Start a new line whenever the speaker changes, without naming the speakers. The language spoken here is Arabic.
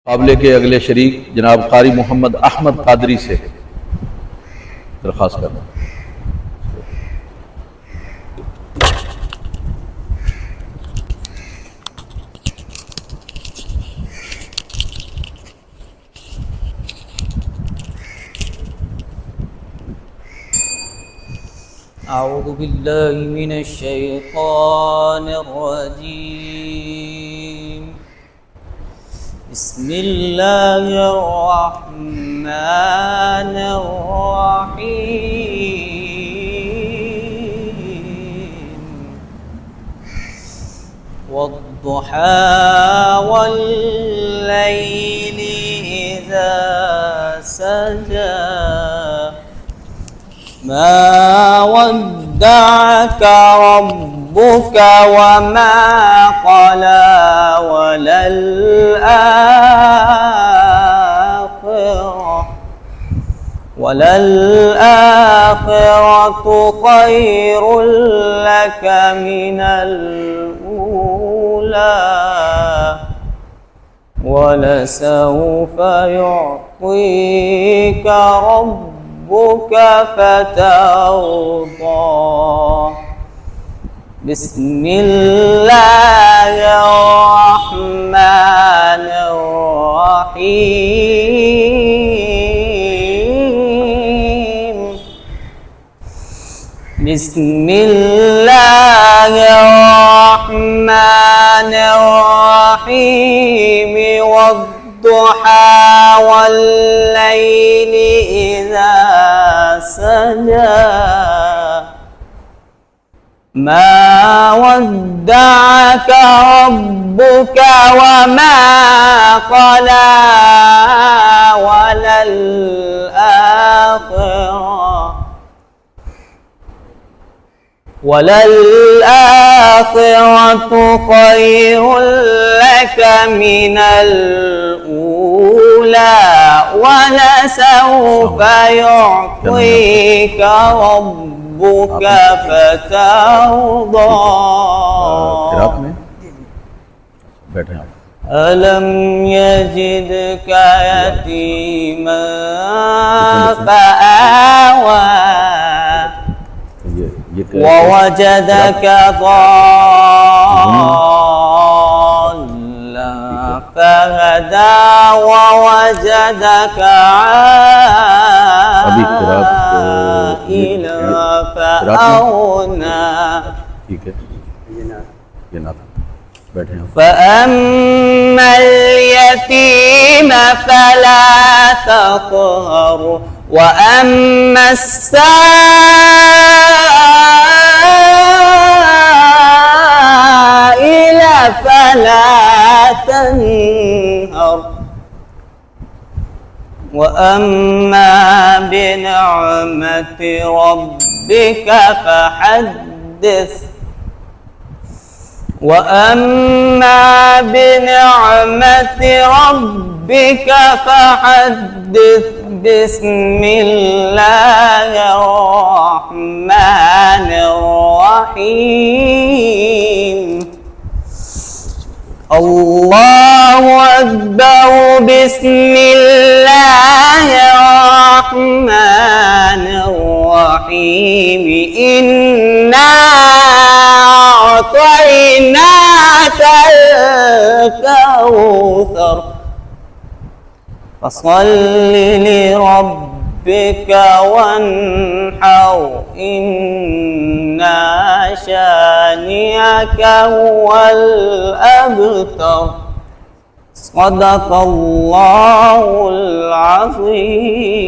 मुकाबले के अगले शरीक जनाब कारी मोहम्मद अहमद कादरी से दरख्वास्त करना।
أعوذ بالله من الشيطان الرجيم بسم الله الرحمن الرحيم والضحى والليل إذا سجى ما ودعك ربك وما قلى وللآخرة خير لك من الأولى ولسوف يعطيك ربك فترضى بسم الله الرحمن الرحيم بسم الله الرحمن الرحيم والضحى والليل إذا سجى ما ودعك ربك وما قلى وللآخرة خير لك من الأولى ولسوف يعطيك ربك فترضى ألم يجدك يتيما فآوى ووجدك ضالا فهدى ووجدك عائلا فأغنى فأما اليتيم فلا تقهر وأما السائل فلا تنهر وأما بنعمة ربك فحدث وأما بنعمة ربك فحدث بسم الله الرحمن الرحيم الله أكبر بسم الله الرحمن الرحيم إنا أعطيناك الكوثر فصل لربك وانحر إن شانئك هو الأبتر صدق الله العظيم.